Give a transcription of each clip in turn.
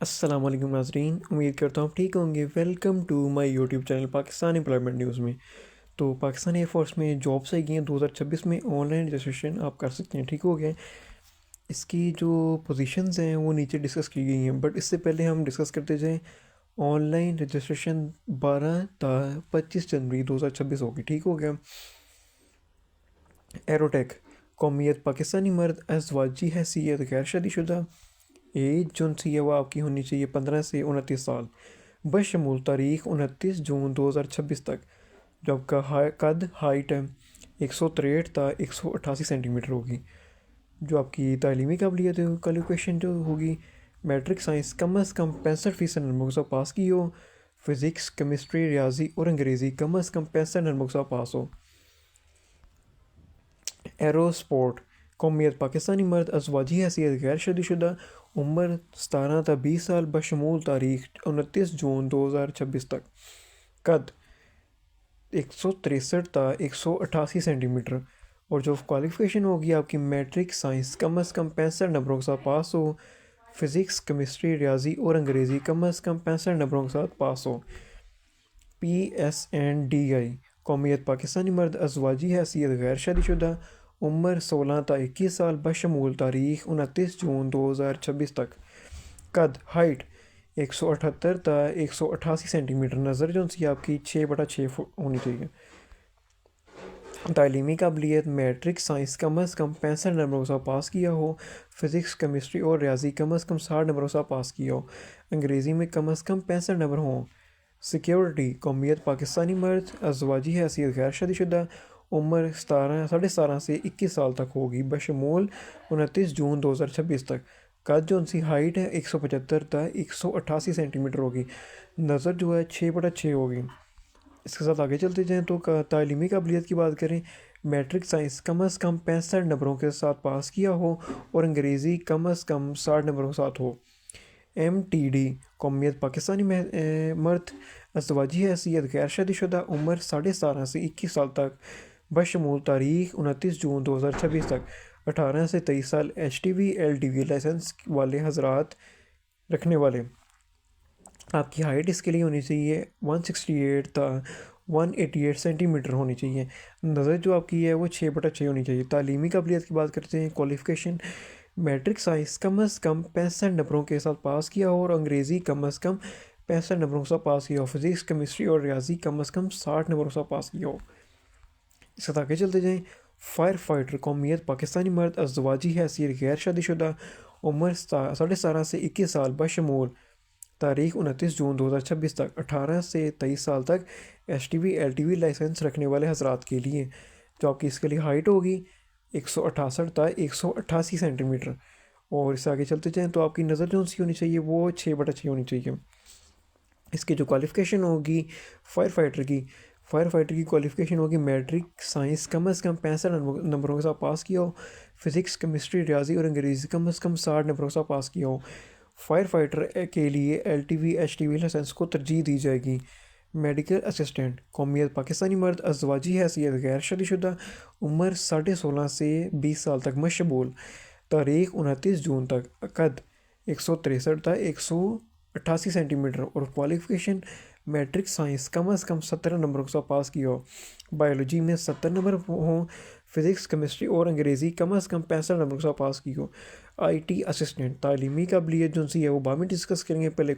السلام علیکم ناظرین، امید کرتا ہوں آپ ٹھیک ہوں گے۔ Welcome to my YouTube channel Pakistan employment news میں۔ تو پاکستان ایئر فورس میں جابس آئی گئی ہیں 2026 میں۔ آن لائن رجسٹریشن آپ کر سکتے ہیں، ٹھیک ہو گیا۔ اس کی جو پوزیشنز ہیں وہ نیچے ڈسکس کی گئی ہیں، بٹ اس سے پہلے ہم ڈسکس کرتے جائیں۔ آن لائن رجسٹریشن 12 تا 25 جنوری 2026 ہوگی، ٹھیک ہو گیا۔ ایروٹیک قومیت پاکستانی مرد، ازواجی حیثیت غیر شادی شدہ، ایج جو سی ہے وہ آپ کی ہونی چاہیے 15 سے 29 سال، بشمول تاریخ 29 جون 2026 تک۔ جو آپ کا قد ہائٹ ہے 163 تا 188 سینٹی میٹر ہوگی۔ جو آپ کی تعلیمی قابلیت ہے کوالیفیکیشن جو ہوگی، میٹرک سائنس کم از کم 65% نمبروں سے پاس کی ہو، فزکس کیمسٹری ریاضی اور انگریزی کم از کم 65 نمبروں سے پاس ہو۔ ایرو سپورٹ قومیت پاکستانی مرد، ازواجی حیثیت غیر شادی شدہ، عمر 17 تا 20 سال، بشمول تاریخ 29 جون 2026 تک۔ قد 163 تا 188 سینٹی میٹر، اور جو کوالیفیکیشن ہوگی آپ کی میٹرک سائنس کم از کم 65 نمبروں کے ساتھ پاس ہو، فزکس کیمسٹری ریاضی اور انگریزی کم از کم 65 نمبروں کے ساتھ پاس ہو۔ PSNDI قومیت پاکستانی مرد، ازواجی حیثیت غیر شادی شدہ، عمر 16 تا 21 سال، بشمول تاریخ 29 جون 2026 تک۔ قد ہائٹ 178 تا 188 سینٹی میٹر، نظر جو سی آپ کی 6/6 فٹ ہونی چاہیے۔ تعلیمی قابلیت میٹرک سائنس کم از کم 65 نمبروں سے پاس کیا ہو، فزکس کیمسٹری اور ریاضی کم از کم 60 نمبروں سے پاس کیا ہو، انگریزی میں کم از کم 65 نمبر ہوں۔ سیکیورٹی قومیت پاکستانی مرد، ازواجی حیثیت غیر شادی شدہ، عمر 17.5 سے 21 سال تک ہوگی، بشمول 29 جون 2026 تک۔ قد جو سی ہائٹ ہے 175 تا 188 سینٹی میٹر ہوگی، نظر جو ہے 6/6 ہوگی۔ اس کے ساتھ آگے چلتے جائیں تو تعلیمی قابلیت کی بات کریں، میٹرک سائنس کم از کم 65 نمبروں کے ساتھ پاس کیا ہو اور انگریزی کم از کم 60 نمبروں کے ساتھ ہو۔ MTD قومیت پاکستانی مرد، ازواجی حیثیت غیر شادی شدہ، عمر 17.5 سے 21 سال تک، بشمول تاریخ 29 جون 2026 تک۔ 18 سے 23 سال، HTV LTV لائسنس والے حضرات رکھنے والے۔ آپ کی ہائٹ اس کے لیے ہونی چاہیے 168 تا 188 سینٹی میٹر ہونی چاہیے، نظر جو آپ کی ہے وہ 6/6 ہونی چاہیے۔ تعلیمی قابلیت کی بات کرتے ہیں، کوالیفیکیشن میٹرک سائنس کم از کم 65 نمبروں کے ساتھ پاس کیا ہو اور انگریزی کم از کم 65 نمبروں کے ساتھ پاس کیا ہو، فزکس کیمسٹری اور ریاضی کم از کم 60 نمبروں کے ساتھ پاس کیا ہو۔ اس کے آگے چلتے جائیں، فائر فائٹر قومیت پاکستانی مرد، ازواجی حیثیت غیر شادی شدہ، عمر 17.5 سے 21 سال، بشمول تاریخ 29 جون 2026 تک۔ 18 سے 23 سال تک HTV LTV لائسنس رکھنے والے حضرات کے لیے۔ جو آپ کی اس کے لیے ہائٹ ہوگی 168 تا 188 سینٹی میٹر، اور اس سے آگے چلتے جائیں تو آپ کی نظر جو سی ہونی چاہیے وہ 6/6 ہونی چاہیے۔ اس کی جو کوالیفیکیشن ہوگی فائر فائٹر کی کوالیفیکیشن ہوگی میٹرک سائنس کم از کم 65 نمبروں کے ساتھ پاس کیا ہو، فزکس کیمسٹری ریاضی اور انگریزی کم از کم 60 نمبروں کے ساتھ پاس کیا ہو۔ فائر فائٹر کے لیے LTV HTV لائسنس کو ترجیح دی جائے گی۔ میڈیکل اسسٹنٹ قومیت پاکستانی مرد، ازواجی حیثیت غیر شادی شدہ، عمر 16.5 سے 20 سال تک، مشمول تاریخ 29 جون تک۔ قد 163 تا 188 سینٹی میٹر، اور کوالیفیکیشن میٹرک سائنس کم از کم 70 نمبروں کے ساتھ پاس کی ہو، بایولوجی میں 70 نمبر ہوں، فزکس کیمسٹری اور انگریزی کم از کم 65 نمبر کے ساتھ پاس کی ہو۔ IT اسسٹنٹ تعلیمی قابلیت جو سی ہے وہ بعد میں ڈسکس کریں گے۔ پہلے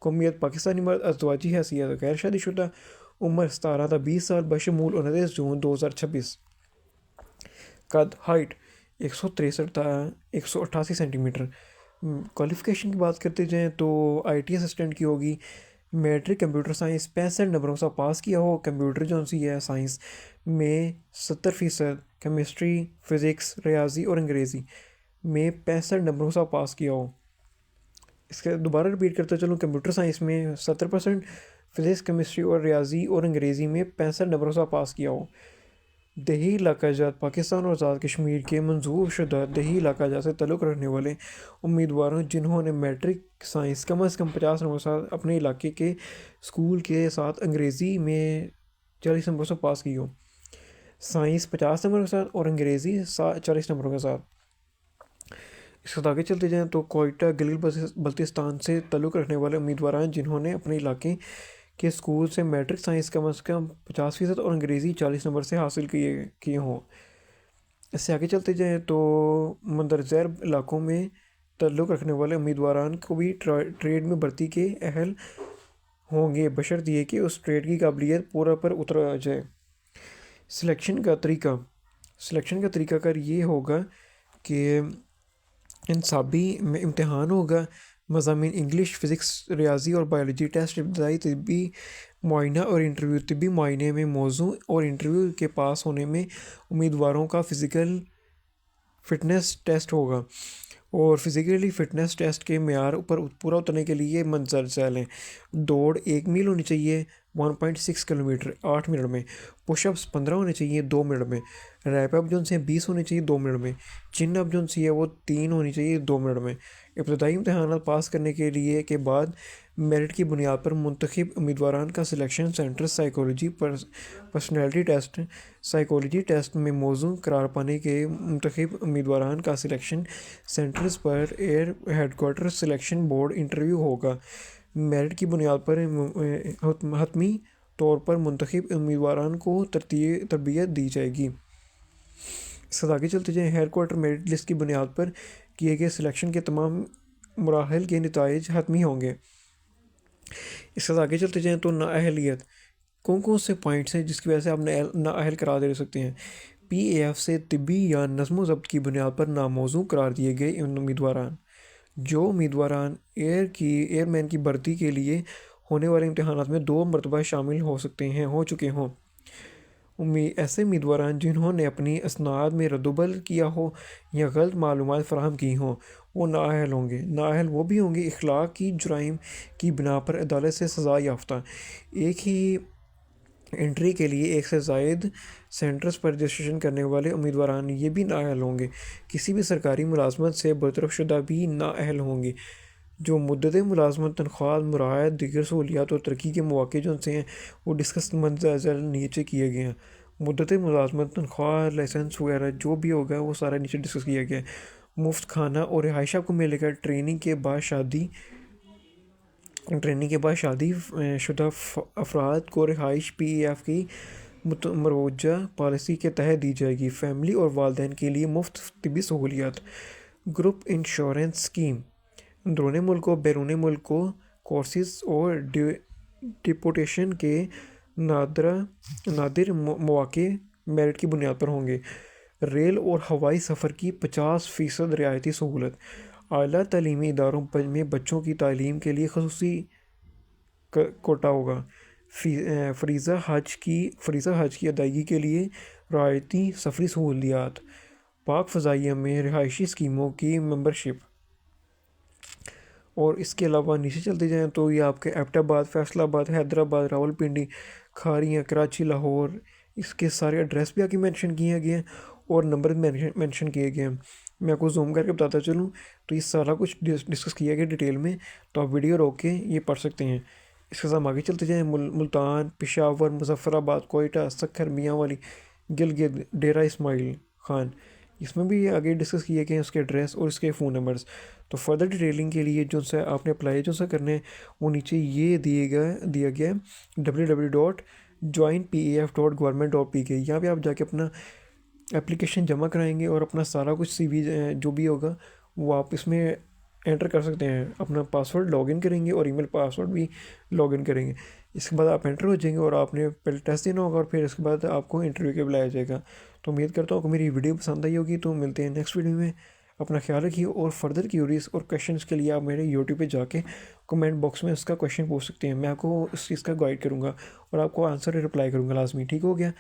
قومیت پاکستانی مرد، ازواجی حیثیت غیر شادی شدہ، عمر 17 تا 20 سال، بشمول 29 جون 2026۔ قد ہائٹ 163 تا 188 سینٹی میٹر۔ کوالیفیکیشن کی بات کرتے جائیں تو IT اسسٹنٹ کی ہوگی میٹرک کمپیوٹر سائنس 65 نمبروں سے پاس کیا ہو، کمپیوٹر جو سی ہے سائنس میں 70%، کیمسٹری فزکس ریاضی اور انگریزی میں 65 نمبروں سے پاس کیا ہو۔ اس کے دوبارہ رپیٹ کرتا چلوں، کمپیوٹر سائنس میں 70%، فزکس کیمسٹری اور ریاضی اور انگریزی میں 65 نمبروں سے پاس کیا ہو۔ دیہی علاقہ جات پاکستان اور آزاد کشمیر کے منظور شدہ دیہی علاقہ جات سے تعلق رکھنے والے امیدواروں جنہوں نے میٹرک سائنس کم از کم 50 نمبروں کے ساتھ اپنے علاقے کے اسکول کے ساتھ انگریزی میں 40 نمبروں سے پاس کی ہو، سائنس 50 نمبر کے ساتھ اور انگریزی 40 نمبروں کے ساتھ۔ اس کے آگے چلتے جائیں تو کوئٹہ گلگت بلتستان سے تعلق رکھنے والے امیدواران جنہوں نے اپنے علاقے کے اسکول سے میٹرک سائنس کم از کم 50% اور انگریزی 40 نمبر سے حاصل کیے ہوں. اس سے آگے چلتے جائیں تو مندرجہ علاقوں میں تعلق رکھنے والے امیدواران کو بھی ٹریڈ میں بھرتی کے اہل ہوں گے بشرط یہ کہ اس ٹریڈ کی قابلیت پورا پر اترا جائے. سلیکشن کا طریقہ کار یہ ہوگا کہ انصابی امتحان ہوگا. مضامین انگلش، فزکس، ریاضی اور بایولوجی ٹیسٹ، ابتدائی طبی معائنہ اور انٹرویو. طبی معائنے میں موضوع اور انٹرویو کے پاس ہونے میں امیدواروں کا فزیکل فٹنس ٹیسٹ ہوگا، اور فزیکلی فٹنس ٹیسٹ کے معیار پر پورا اترنے کے لیے منظر ذیل ہیں. دوڑ 1 میل ہونی چاہیے 1.6 کلومیٹر 8 منٹ میں. پش اپس 15 ہونے چاہیے 2 منٹ میں. ریپ اپ جو سے 20 ہونے چاہیے 2 منٹ میں. چن اپ جو سی ہے وہ 3 ہونی چاہیے 2 منٹ میں. ابتدائی امتحانات پاس کرنے کے بعد میرٹ کی بنیاد پر منتخب امیدواران کا selection centre psychology personality test. Psychology test میں موضوع قرار پانے کے منتخب امیدواران کا سلیکشن سینٹرز پر air headquarter selection board interview ہوگا. میرٹ کی بنیاد پر حتمی طور پر منتخب امیدواران کو تربیت دی جائے گی. اس کے آگے چلتے جائیں. ہیڈ کوارٹر میرٹ لسٹ کی بنیاد پر کیے گئے سلیکشن کے تمام مراحل کے نتائج حتمی ہوں گے. اس کے آگے چلتے جائیں تو نااہلیت. کون سے پوائنٹس ہیں جس کی وجہ سے آپ نااہل قرار دے سکتے ہیں؟ پی اے ایف سے طبی یا نظم و ضبط کی بنیاد پر ناموزوں قرار دیے گئے امیدواران. جو امیدواران ایئر مین کی بھرتی کے لیے ہونے والے امتحانات میں 2 مرتبہ شامل ہو چکے ہوں. ایسے امیدواران جنہوں نے اپنی اسناد میں ردوبل کیا ہو یا غلط معلومات فراہم کی ہوں وہ نااہل ہوں گے. نااہل وہ بھی ہوں گے اخلاق کی جرائم کی بنا پر عدالت سے سزا یافتہ. ایک ہی انٹری کے لیے 1 سے زائد سینٹرز پر رجسٹریشن کرنے والے امیدواران یہ بھی نااہل ہوں گے. کسی بھی سرکاری ملازمت سے برطرف شدہ بھی نااہل ہوں گے. جو مدت ملازمت، تنخواہ، مراعات، دیگر سہولیات اور ترقی کے مواقع جو سے ہیں وہ ڈسکس منظر ذیل نیچے کیے گئے ہیں. مدت ملازمت، تنخواہ، لائسنس وغیرہ جو بھی ہوگا وہ سارا نیچے ڈسکس کیا گیا ہے. مفت کھانا اور رہائش کو ملے گا. ٹریننگ کے بعد شادی شدہ افراد کو رہائش پی اے ایف کی مروجہ پالیسی کے تحت دی جائے گی. فیملی اور والدین کے لیے مفت طبی سہولیات. Group insurance scheme. اندرون ملک و بیرون ملک کورسز اور ڈپورٹیشن کے نادر مواقع میرٹ کی بنیاد پر ہوں گے. ریل اور ہوائی سفر کی 50% رعایتی سہولت. اعلیٰ تعلیمی اداروں میں بچوں کی تعلیم کے لیے خصوصی کوٹا ہوگا. فریضہ حج کی ادائیگی کے لیے رعایتی سفری سہولیات. پاک فضائیہ میں رہائشی اسکیموں کی ممبرشپ. اور اس کے علاوہ نیچے چلتے جائیں تو یہ آپ کے ایبٹ آباد، فیصل آباد، حیدرآباد، راولپنڈی، کھاریاں، کراچی، لاہور، اس کے سارے ایڈریس بھی آگے مینشن کیے گئے ہیں اور نمبر مینشن کیے گئے ہیں. میں آپ کو زوم کر کے بتاتا چلوں تو یہ سارا کچھ ڈسکس کیا گیا ڈیٹیل میں، تو آپ ویڈیو روک کے یہ پڑھ سکتے ہیں. اس کے ساتھ آگے چلتے جائیں. ملتان، پشاور، مظفر آباد، کوئٹہ، سکھر، میاں والی، گلگت، ڈیرہ اسماعیل خان، اس میں بھی آگے ڈسکس کیے گئے ہیں اس کے ایڈریس اور اس کے فون نمبرز. تو فردر ڈیٹیلنگ کے لیے جو سا آپ نے اپلائی جو سا کرنا ہے وہ نیچے یہ دیا گیا ہے www.joinpef.government.pk. یہاں پہ آپ جا کے اپنا اپلیکیشن جمع کرائیں گے اور اپنا سارا کچھ سی وی جو بھی ہوگا وہ آپ اس میں انٹر کر سکتے ہیں. اپنا پاسورڈ لاگ ان کریں گے اور ای میل پاسورڈ بھی لاگ ان کریں گے. اس کے بعد آپ انٹر ہو جائیں گے اور آپ نے پہلے ٹیسٹ دینا ہوگا اور پھر اس کے بعد آپ کو انٹرویو کے بلایا جائے گا. تو امید کرتا ہوں کہ میری ویڈیو پسند آئی ہوگی. تو ملتے ہیں نیکسٹ ویڈیو میں. اپنا خیال رکھیے اور فردر کیوریز اور کویشچنس کے لیے آپ میرے یوٹیوب پہ جا کے کمنٹ باکس میں اس کا کویشچن پوچھ سکتے ہیں. میں آپ کو اس چیز کا گائڈ کروں گا اور آپ کو آنسر رپلائی کروں گا لازمی. ٹھیک ہو گیا؟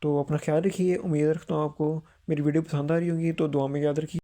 تو اپنا خیال رکھیے. امید رکھتا ہوں آپ کو میری ویڈیو پسند آ رہی ہوگی. تو دعا میں یاد رکھیے.